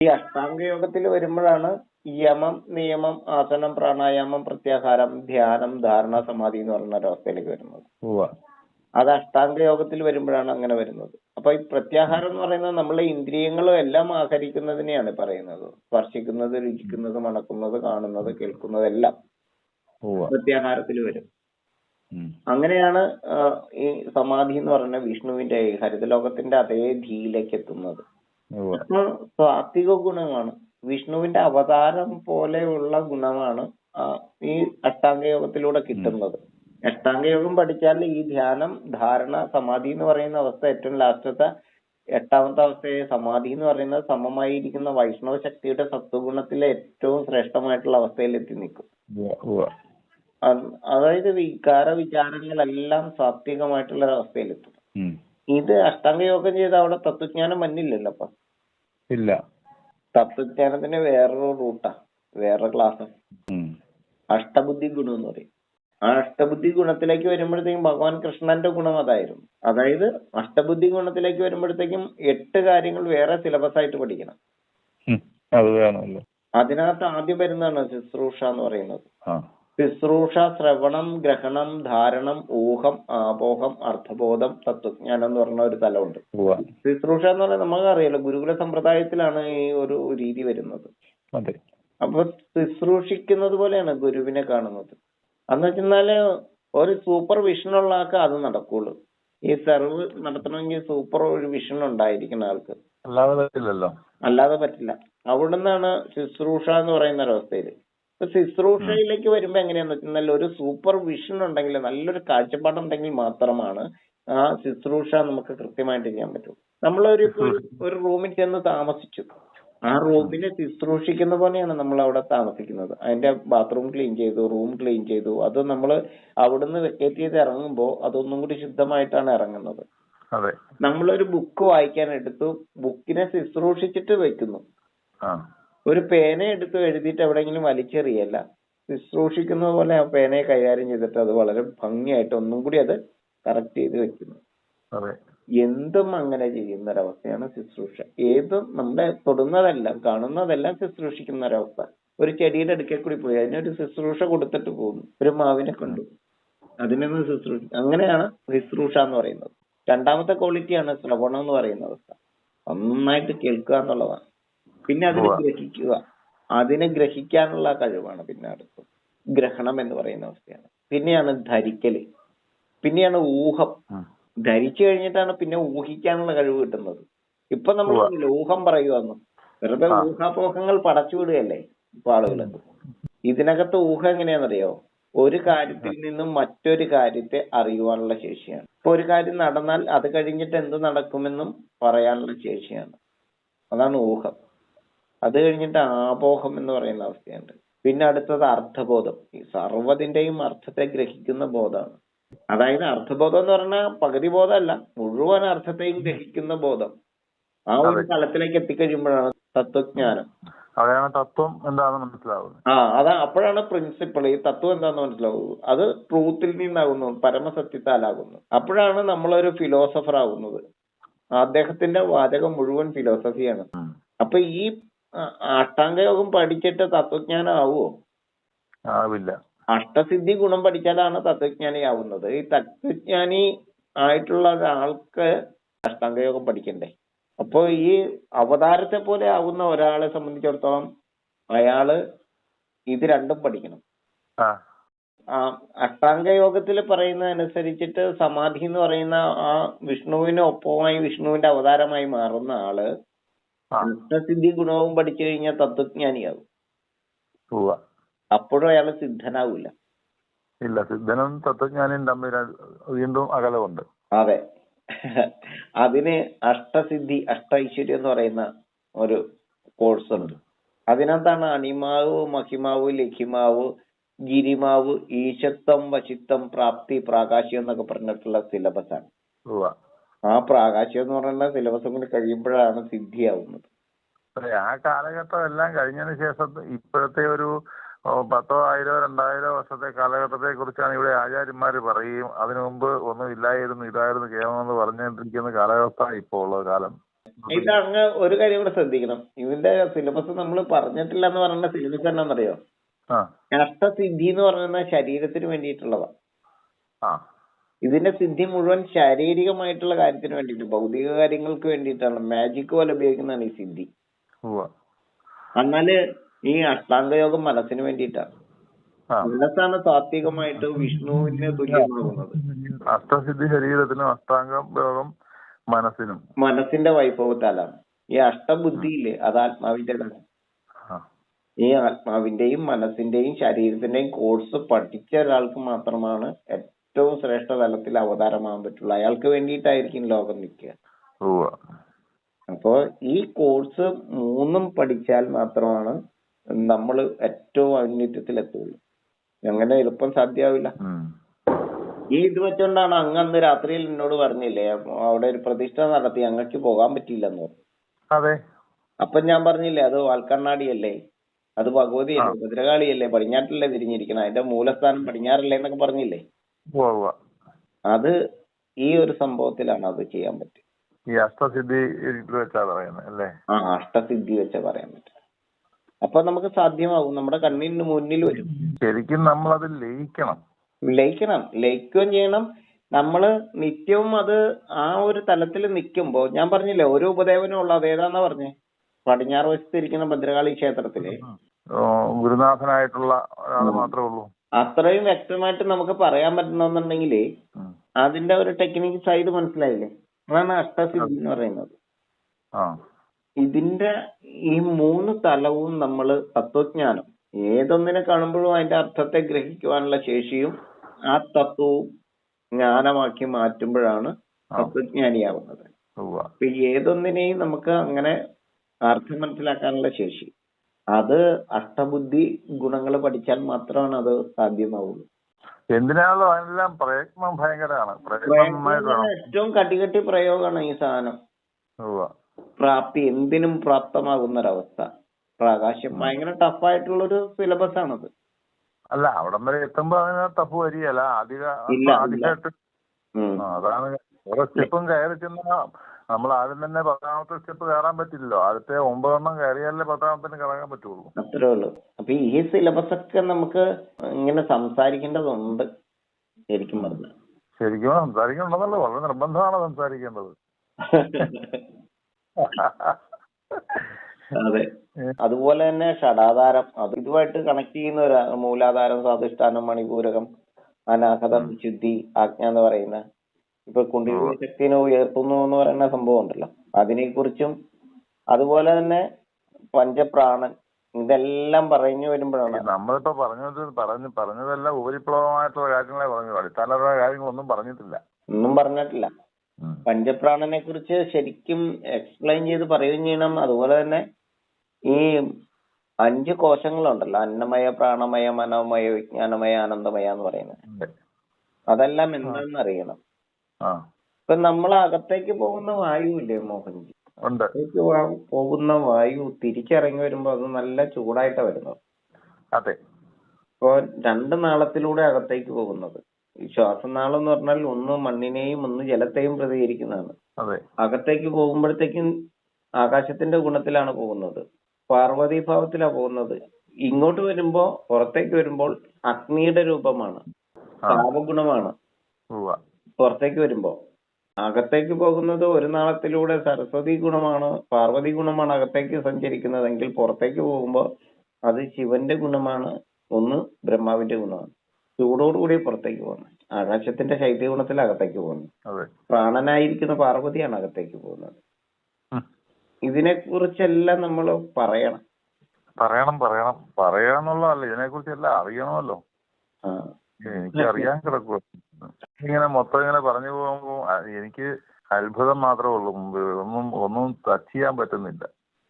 ഈ അഷ്ടാംഗ യോഗത്തിൽ വരുമ്പോഴാണ് യമം, നിയമം, ആസനം, പ്രാണായാമം, പ്രത്യാഹാരം, ധ്യാനം, ധാരണ, സമാധി എന്ന് പറയുന്ന ഒരവസ്ഥയിലേക്ക് വരുന്നത്. അത് അഷ്ടാംഗ യോഗത്തിൽ വരുമ്പോഴാണ് അങ്ങനെ വരുന്നത്. അപ്പൊ ഈ പ്രത്യാഹാരം എന്ന് പറയുന്നത് നമ്മളെ ഇന്ദ്രിയങ്ങളും എല്ലാം ആഹരിക്കുന്നതിനെയാണ് പറയുന്നത്. സ്പർശിക്കുന്നത്, രുചിക്കുന്നത്, മണക്കുന്നത്, കാണുന്നത്, കേൾക്കുന്നത് എല്ലാം പ്രത്യാഹാരത്തിൽ വരും. അങ്ങനെയാണ് ഈ സമാധി എന്ന് പറയുന്ന വിഷ്ണുവിന്റെ ഹരിതലോകത്തിന്റെ അതേ ധീയിലേക്ക് എത്തുന്നത്. അപ്പൊ സാത്വിക ഗുണമാണ്, വിഷ്ണുവിന്റെ അവതാരം പോലെയുള്ള ഗുണമാണ് ഈ അഷ്ടാംഗ യോഗത്തിലൂടെ കിട്ടുന്നത്. അഷ്ടാംഗ യോഗം പഠിച്ചാൽ ഈ ധ്യാനം, ധാരണ, സമാധി എന്ന് പറയുന്ന അവസ്ഥ, ഏറ്റവും ലാസ്റ്റത്തെ 8ാമത്തെ അവസ്ഥയെ സമാധി എന്ന് പറയുന്നത് സമമായിരിക്കുന്ന വൈഷ്ണവ ശക്തിയുടെ സത്വഗുണത്തിലെ ഏറ്റവും ശ്രേഷ്ഠമായിട്ടുള്ള അവസ്ഥയിൽ എത്തി നിൽക്കും. അതായത് വികാര വിചാരങ്ങളെല്ലാം സാത്വികമായിട്ടുള്ള ഒരവസ്ഥയിലെത്തും. ഇത് അഷ്ടാംഗ യോഗം ചെയ്ത അവിടെ തത്വജ്ഞാനം മഞ്ഞില്ലല്ലോ. അപ്പൊ ഇല്ല, തത്വജ്ഞാനത്തിന് വേറൊരു റൂട്ടാ, വേറെ ക്ലാസ്, അഷ്ടബുദ്ധി ഗുണം എന്ന് പറയും. ആ അഷ്ടബുദ്ധി ഗുണത്തിലേക്ക് വരുമ്പോഴത്തേക്കും ഭഗവാൻ കൃഷ്ണന്റെ ഗുണം അതായിരുന്നു. അതായത് അഷ്ടബുദ്ധി ഗുണത്തിലേക്ക് വരുമ്പോഴത്തേക്കും 8 കാര്യങ്ങൾ വേറെ സിലബസ് ആയിട്ട് പഠിക്കണം. അതിനകത്ത് ആദ്യം വരുന്നതാണ് ശുശ്രൂഷ എന്ന് പറയുന്നത്. ശുശ്രൂഷ, ശ്രവണം, ഗ്രഹണം, ധാരണം, ഊഹം, ആപോഹം, അർത്ഥബോധം, തത്വജ്ഞാനം എന്ന് പറഞ്ഞ ഒരു തലമുണ്ട്. ശുശ്രൂഷ എന്ന് പറഞ്ഞാൽ നമുക്കറിയാലോ, ഗുരുകുല സമ്പ്രദായത്തിലാണ് ഈ ഒരു രീതി വരുന്നത്. അപ്പൊ ശുശ്രൂഷിക്കുന്നത് പോലെയാണ് ഗുരുവിനെ കാണുന്നത്. എന്ന് വെച്ചാല് ഒരു സൂപ്പർ വിഷൻ ഉള്ള ആൾക്ക് അത് നടക്കുള്ളൂ. ഈ സെർവ് നടത്തണമെങ്കിൽ സൂപ്പർ ഒരു വിഷൻ ഉണ്ടായിരിക്കുന്ന ആൾക്ക്, അല്ലാതെ പറ്റില്ല. അവിടുന്നാണ് ശുശ്രൂഷ എന്ന് പറയുന്ന ഒരവസ്ഥയില്. ശുശ്രൂഷയിലേക്ക് വരുമ്പോ എങ്ങനെയാന്ന് വെച്ചാൽ ഒരു സൂപ്പർ വിഷൻ ഉണ്ടെങ്കിൽ, നല്ലൊരു കാഴ്ചപ്പാടുണ്ടെങ്കിൽ മാത്രമാണ് ആ ശുശ്രൂഷ നമുക്ക് കൃത്യമായിട്ട് ചെയ്യാൻ പറ്റും. നമ്മളൊരു റൂമിൽ ചെന്ന് താമസിച്ചു, ആ റൂമിനെ ശുശ്രൂഷിക്കുന്ന പോലെയാണ് നമ്മൾ അവിടെ താമസിക്കുന്നത്. അതിന്റെ ബാത്റൂം ക്ലീൻ ചെയ്തു, റൂം ക്ലീൻ ചെയ്തു. അത് നമ്മൾ അവിടുന്ന് വെക്കേറ്റ് ചെയ്ത് ഇറങ്ങുമ്പോ അതൊന്നും കൂടി ശുദ്ധമായിട്ടാണ് ഇറങ്ങുന്നത്. നമ്മളൊരു ബുക്ക് വായിക്കാൻ എടുത്തു, ബുക്കിനെ ശുശ്രൂഷിച്ചിട്ട് വെക്കുന്നു. ഒരു പേന എടുത്ത് എഴുതിയിട്ട് എവിടെയെങ്കിലും വലിച്ചെറിയല്ല, ശുശ്രൂഷിക്കുന്നത് പോലെ ആ പേനയെ കൈകാര്യം ചെയ്തിട്ട് അത് വളരെ ഭംഗിയായിട്ട് ഒന്നും കൂടി അത് കറക്റ്റ് ചെയ്ത് വെക്കുന്നു. എന്തും അങ്ങനെ ചെയ്യുന്ന ഒരവസ്ഥയാണ് ശുശ്രൂഷ. ഏതും നമ്മുടെ തൊടുന്നതെല്ലാം കാണുന്നതെല്ലാം ശുശ്രൂഷിക്കുന്ന ഒരവസ്ഥ. ഒരു ചെടിയുടെ അടുക്കൽ കൂടി പോയി അതിനൊരു ശുശ്രൂഷ കൊടുത്തിട്ട് പോകുന്നു. ഒരു മാവിനെ കണ്ടു, അതിനൊന്ന് ശുശ്രൂഷ. അങ്ങനെയാണ് ശുശ്രൂഷ എന്ന് പറയുന്നത്. 2ാമത്തെ ക്വാളിറ്റിയാണ് ശ്രവണം എന്ന് പറയുന്ന അവസ്ഥ. നന്നായിട്ട് കേൾക്കുക എന്നുള്ളതാണ്. പിന്നെ അതിനെ ഗ്രഹിക്കുക, അതിനെ ഗ്രഹിക്കാനുള്ള കഴിവാണ് പിന്നെ അടുത്തത്. ഗ്രഹണം എന്ന് പറയുന്ന അവസ്ഥയാണ്. പിന്നെയാണ് ധരിക്കല്, പിന്നെയാണ് ഊഹം. ധരിച്ചു കഴിഞ്ഞിട്ടാണ് പിന്നെ ഊഹിക്കാനുള്ള കഴിവ് കിട്ടുന്നത്. ഇപ്പൊ നമ്മൾ ഊഹം പറയുവാന്ന്, വെറുതെ ഊഹാപോഹങ്ങൾ പടച്ചുവിടുകയല്ലേ ഇപ്പൊ ആളുകൾ. ഇതിനകത്ത് ഊഹം എങ്ങനെയാണെന്നറിയോ? ഒരു കാര്യത്തിൽ നിന്നും മറ്റൊരു കാര്യത്തെ അറിയുവാനുള്ള ശേഷിയാണ്. ഇപ്പൊ ഒരു കാര്യം നടന്നാൽ അത് കഴിഞ്ഞിട്ട് എന്ത് നടക്കുമെന്നും പറയാനുള്ള ശേഷിയാണ്. അതാണ് ഊഹം. അത് കഴിഞ്ഞിട്ട് ആപോഹം എന്ന് പറയുന്ന അവസ്ഥയുണ്ട്. പിന്നെ അടുത്തത് അർത്ഥബോധം. ഈ സർവ്വതിന്റെയും അർത്ഥത്തെ ഗ്രഹിക്കുന്ന ബോധമാണ്. അതായത് അർത്ഥബോധം എന്ന് പറഞ്ഞാൽ പകുതി ബോധമല്ല, മുഴുവൻ അർത്ഥത്തെയും ഗ്രഹിക്കുന്ന ബോധം. ആ ഒരു തലത്തിലേക്ക് എത്തിക്കഴിയുമ്പോഴാണ് തത്വജ്ഞാനം. തത്വം എന്താണെന്ന് മനസ്സിലാവുന്നത്. അതാ അപ്പോഴാണ് പ്രിൻസിപ്പിൾ, ഈ തത്വം എന്താണെന്ന് മനസ്സിലാവുന്നത്. അത് ട്രൂത്തിൽ നിന്നാകുന്നു, പരമസത്യത്താലാകുന്നു. അപ്പോഴാണ് നമ്മളൊരു ഫിലോസഫർ ആകുന്നത്. അദ്ദേഹത്തിന്റെ വാചകം മുഴുവൻ ഫിലോസഫിയാണ്. അപ്പൊ ഈ അഷ്ടാംഗയോഗം പഠിച്ചിട്ട് തത്വജ്ഞാനം ആവുമോ? ആവില്ല. അഷ്ടസിദ്ധി ഗുണം പഠിച്ചാലാണ് തത്വജ്ഞാനി ആവുന്നത്. ഈ തത്വജ്ഞാനി ആയിട്ടുള്ള ഒരാൾക്ക് അഷ്ടാംഗയോഗം പഠിക്കണ്ടേ? അപ്പൊ ഈ അവതാരത്തെ പോലെ ആവുന്ന ഒരാളെ സംബന്ധിച്ചിടത്തോളം അയാള് ഇത് രണ്ടും പഠിക്കണം. അഷ്ടാംഗയോഗത്തിൽ പറയുന്നതനുസരിച്ചിട്ട് സമാധി എന്ന് പറയുന്ന ആ വിഷ്ണുവിന് ഒപ്പമായി, വിഷ്ണുവിന്റെ അവതാരമായി മാറുന്ന ആള് അഷ്ടസിദ്ധി ഗുണവും പഠിച്ചു കഴിഞ്ഞാൽ തത്വജ്ഞാനിയാവും. അപ്പോഴും അയാള് സിദ്ധനാവില്ല. ഇല്ല, സിദ്ധനും തത്വജ്ഞാനിയും തമ്മിൽ വീണ്ടും അകലമുണ്ട്. അതെ, അതിന് അഷ്ടസിദ്ധി, അഷ്ടൈശ്വര്യം എന്ന് പറയുന്ന ഒരു കോഴ്സ് ഉണ്ട്. അതിനകത്താണ് അണിമാവ്, മഹിമാവ്, ലഘിമാവ്, ഗിരിമാവ്, ഈശത്വം, വശിത്വം, പ്രാപ്തി, പ്രാകാശ്യം എന്നൊക്കെ പറഞ്ഞിട്ടുള്ള സിലബസ് ആണ്. ആ പ്രാകാശ്യം എന്ന് പറയുന്ന സിലബസും കൂടി കഴിയുമ്പോഴാണ് സിദ്ധിയാവുന്നത്. ആ കാലഘട്ടം എല്ലാം കഴിഞ്ഞതിന് ശേഷം ഇപ്പോഴത്തെ ഒരു 10,000, 2,000 വർഷത്തെ കാലഘട്ടത്തെ കുറിച്ചാണ് ഇവിടെ ആചാര്യന്മാര് പറയും. അതിനു മുമ്പ് ഒന്നും ഇല്ലായിരുന്നു, ഇതായിരുന്നു കേവലം എന്ന് പറഞ്ഞുകൊണ്ടിരിക്കുന്ന കാലാവസ്ഥ ഇപ്പോൾ ഉള്ള കാലം. ഇത് അങ്ങ് ഒരു കാര്യം കൂടെ ശ്രദ്ധിക്കണം. ഇതിന്റെ സിലബസ് നമ്മൾ പറഞ്ഞിട്ടില്ല എന്ന് പറയുന്ന സിലബസ് എന്നാന്നറിയോ? അഷ്ടസിദ്ധി എന്ന് പറയുന്ന ശരീരത്തിന് വേണ്ടിയിട്ടുള്ളതാണ്. ഇതിന്റെ സിദ്ധി മുഴുവൻ ശാരീരികമായിട്ടുള്ള കാര്യത്തിന് വേണ്ടിയിട്ട്, ഭൗതിക കാര്യങ്ങൾക്ക് വേണ്ടിയിട്ടാണ്. മാജിക് പോലെ ഉപയോഗിക്കുന്നതാണ് ഈ സിദ്ധി. എന്നാല് ഈ അഷ്ടാംഗയോഗം മനസ്സിന് വേണ്ടിയിട്ടാണ്. മനസ്സാണ് സാത്വികമായിട്ട് വിഷ്ണുവിന് തുല്യമാകുന്നത്. അഷ്ടസിദ്ധി ശരീരത്തിനും അഷ്ടാംഗയോഗം മനസ്സിന്റെ വൈഭവത്താലാണ്. ഈ അഷ്ടബുദ്ധിയില്ലേ, അത് ആത്മാവിന്റേതാണ്. ഈ ആത്മാവിന്റെയും മനസ്സിന്റെയും ശരീരത്തിന്റെയും കോഴ്സ് പഠിച്ച ഒരാൾക്ക് മാത്രമാണ് ഏറ്റവും ശ്രേഷ്ഠ തലത്തിൽ അവതാരമാകാൻ പറ്റുള്ളൂ. അയാൾക്ക് വേണ്ടിയിട്ടായിരിക്കും ലോകം നിൽക്കുക. അപ്പോ ഈ കോഴ്സ് 3 പഠിച്ചാൽ മാത്രമാണ് നമ്മൾ ഏറ്റവും ഔന്നത്യത്തിൽ എത്തുള്ളൂ. അങ്ങനെ എളുപ്പം സാധ്യമാവില്ല. ഈ ഇത് വെച്ചോണ്ടാണ് അന്ന് രാത്രിയിൽ എന്നോട് പറഞ്ഞില്ലേ, അവിടെ ഒരു പ്രതിഷ്ഠ നടത്തി അങ്ങക്ക് പോകാൻ പറ്റിയില്ലെന്ന് പറഞ്ഞു. അതെ. അപ്പൊ ഞാൻ പറഞ്ഞില്ലേ, അത് വാൽക്കണ്ണാടിയല്ലേ, അത് ഭഗവതിയല്ലേ, ഭദ്രകാളിയല്ലേ, പടിഞ്ഞാറ്റല്ലേ തിരിഞ്ഞിരിക്കണം, അതിന്റെ മൂലസ്ഥാനം പടിഞ്ഞാറല്ലേ എന്നൊക്കെ പറഞ്ഞില്ലേ. അത് ഈ ഒരു സംഭവത്തിലാണ് അത് ചെയ്യാൻ പറ്റും. ഈ അഷ്ടസിദ്ധി വെച്ചാ പറയുന്നത് അല്ലേ? അഷ്ടസിദ്ധി വെച്ചാ പറയാൻ പറ്റും. അപ്പൊ നമുക്ക് സാധ്യമാകും, നമ്മുടെ കണ്ണിന് മുന്നിൽ വരും. ശരിക്കും നമ്മളത് ലയിക്കുകയും ചെയ്യണം. നമ്മള് നിത്യവും അത് ആ ഒരു തലത്തിൽ നിൽക്കുമ്പോ, ഞാൻ പറഞ്ഞില്ലേ ഓരോ ഉപദേവനും ഉള്ള അതേതാന്നാ പറഞ്ഞേ, പടിഞ്ഞാറ് വശത്ത് ഇരിക്കുന്ന ഭദ്രകാളി ക്ഷേത്രത്തില് ഗുരുനാഥനായിട്ടുള്ള ഒരാള് മാത്രമേ ഉള്ളൂ. അത്രയും വ്യക്തമായിട്ട് നമുക്ക് പറയാൻ പറ്റണമെന്നുണ്ടെങ്കിൽ അതിന്റെ ഒരു ടെക്നിക്ക് സൈഡ് മനസ്സിലായില്ലേ? അതാണ് അഷ്ടസിദ്ധി എന്ന് പറയുന്നത്. ഇതിന്റെ ഈ 3 തലവും നമ്മള് തത്വജ്ഞാനം, ഏതൊന്നിനെ കാണുമ്പോഴും അതിന്റെ അർത്ഥത്തെ ഗ്രഹിക്കുവാനുള്ള ശേഷിയും ആ തത്വവും ജ്ഞാനമാക്കി മാറ്റുമ്പോഴാണ് തത്വജ്ഞാനിയാവുന്നത്. അപ്പൊ ഏതൊന്നിനെയും നമുക്ക് അങ്ങനെ അർത്ഥം മനസ്സിലാക്കാനുള്ള ശേഷി, അത് അഷ്ടബുദ്ധി ഗുണങ്ങൾ പഠിച്ചാൽ മാത്രമാണ് അത് സാധ്യമാവുള്ളൂ. എന്തിനാണല്ലോ അതിനെല്ലാം പ്രയത്നം ഭയങ്കരമാണ്. ഏറ്റവും കട്ടികട്ടി പ്രയോഗമാണ് ഈ സാധനം. പ്രാപ്തി, എന്തിനും പ്രാപ്തമാകുന്ന ഒരവസ്ഥ, പ്രകാശം. ഭയങ്കര ടഫായിട്ടുള്ളൊരു സിലബസ് ആണത്. അല്ല, അവിടം വരെ എത്തുമ്പോ അതിന് ടഫ് വരികയല്ല. അതാണ് ഓരോ സ്റ്റെപ്പും കയറി ചെന്ന നമ്മൾ ആദ്യം തന്നെ 10ാമത്തെ സ്റ്റെപ്പ് കയറാൻ പറ്റില്ലല്ലോ. ആദ്യത്തെ 9 എണ്ണം കയറിയാലേ 10ാമത്തിന് കയറാൻ പറ്റുള്ളൂ. അത്രേ ഉള്ളൂ. അപ്പൊ ഈ സിലബസ് ഒക്കെ നമുക്ക് ഇങ്ങനെ സംസാരിക്കേണ്ടതുണ്ട്. ശരിക്കും സംസാരിക്കണമെന്നല്ലോ, വളരെ നിർബന്ധമാണ് സംസാരിക്കേണ്ടത്. അതെ. അതുപോലെ തന്നെ ഷഡാധാരം, അത് ഇതുമായിട്ട് കണക്ട് ചെയ്യുന്ന ഒരു മൂലാധാരം, സ്വാധിഷ്ഠാനം, മണിപൂരകം, അനാഹതം, ശുദ്ധി, ആജ്ഞ എന്ന് പറയുന്ന, ഇപ്പൊ കുണ്ഡലിനി ശക്തിനെ ഉയർത്തുന്നു എന്ന് പറയുന്ന സംഭവം ഉണ്ടല്ലോ, അതിനെ കുറിച്ചും അതുപോലെ തന്നെ പഞ്ചപ്രാണൻ, ഇതെല്ലാം പറഞ്ഞു വരുമ്പോഴാണ് നമ്മളിപ്പോ പറഞ്ഞതെല്ലാം ഉപരിപ്ലവമായിട്ടുള്ള കാര്യങ്ങളെ പറഞ്ഞു. അടിസ്ഥാനപരമായ കാര്യങ്ങളൊന്നും പറഞ്ഞിട്ടില്ല. പഞ്ചപ്രാണനെ കുറിച്ച് ശരിക്കും എക്സ്പ്ലെയിൻ ചെയ്ത് പറയുകയും ചെയ്യണം. അതുപോലെ തന്നെ ഈ 5 കോശങ്ങളുണ്ടല്ലോ, അന്നമയ, പ്രാണമയ, മനോമയ, വിജ്ഞാനമയ, ആനന്ദമയ എന്ന് പറയുന്നത്, അതെല്ലാം എന്താണെന്ന് അറിയണം. ഇപ്പൊ നമ്മൾ അകത്തേക്ക് പോകുന്ന വായു ഇല്ലേ മോഹൻജി, അകത്തേക്ക് പോകുന്ന വായു തിരിച്ചിറങ്ങി വരുമ്പോ അത് നല്ല ചൂടായിട്ടാ വരുന്നത്. ഇപ്പൊ 2 നാളത്തിലൂടെ അകത്തേക്ക് പോകുന്നത്. ഈ ശ്വാസനാളം എന്ന് പറഞ്ഞാൽ ഒന്ന് മണ്ണിനെയും ഒന്ന് ജലത്തെയും പ്രതികരിക്കുന്നതാണ്. അകത്തേക്ക് പോകുമ്പോഴത്തേക്കും ആകാശത്തിന്റെ ഗുണത്തിലാണ് പോകുന്നത്, പാർവതി ഭാവത്തിലാണ് പോകുന്നത്. ഇങ്ങോട്ട് വരുമ്പോ, പുറത്തേക്ക് വരുമ്പോൾ അഗ്നിയുടെ രൂപമാണ്, താപഗുണമാണ്. പുറത്തേക്ക് വരുമ്പോ അകത്തേക്ക് പോകുന്നത് ഒരു നാളത്തിലൂടെ സരസ്വതി ഗുണമാണ്, പാർവതി ഗുണമാണ് അകത്തേക്ക് സഞ്ചരിക്കുന്നതെങ്കിൽ, പുറത്തേക്ക് പോകുമ്പോ അത് ശിവന്റെ ഗുണമാണ്, ഒന്ന് ബ്രഹ്മാവിന്റെ ഗുണമാണ്. ചൂടോടുകൂടി പുറത്തേക്ക് പോകുന്നത്, ആകാശത്തിന്റെ ശൈത്യ ഗുണത്തിൽ അകത്തേക്ക് പോകുന്നത്. പ്രാണനായിരിക്കുന്ന പാർവതിയാണ് അകത്തേക്ക് പോകുന്നത്. ഇതിനെ കുറിച്ചെല്ലാം നമ്മൾ പറയണം. പറയാന്നുള്ളതല്ല, ഇതിനെ കുറിച്ചെല്ലാം അറിയണമല്ലോ. എനിക്ക് അറിയാൻ കിടക്കുക. ഇങ്ങനെ മൊത്തം ഇങ്ങനെ പറഞ്ഞു പോകുമ്പോ എനിക്ക് അത്ഭുതം മാത്രമേ ഉള്ളൂ. ഒന്നും ടച്ച് ചെയ്യാൻ പറ്റുന്നില്ല.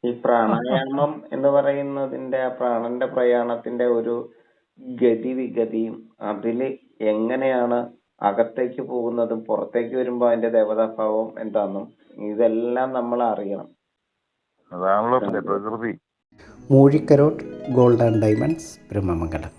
ഈ പ്രാണായാമം എന്ന് പറയുന്നതിന്റെ, പ്രാണന്റെ പ്രയാണത്തിന്റെ ഒരു ഗതിവിഗതിയും, അതില് എങ്ങനെയാണ് അകത്തേക്ക് പോകുന്നതും പുറത്തേക്ക് വരുമ്പോ അതിന്റെ ദേവതാഭാവം എന്താണെന്നും ഇതെല്ലാം നമ്മൾ അറിയണം. അതാണല്ലോ പ്രകൃതി. Moozhikkarott gold and diamonds, Brahmamangalam.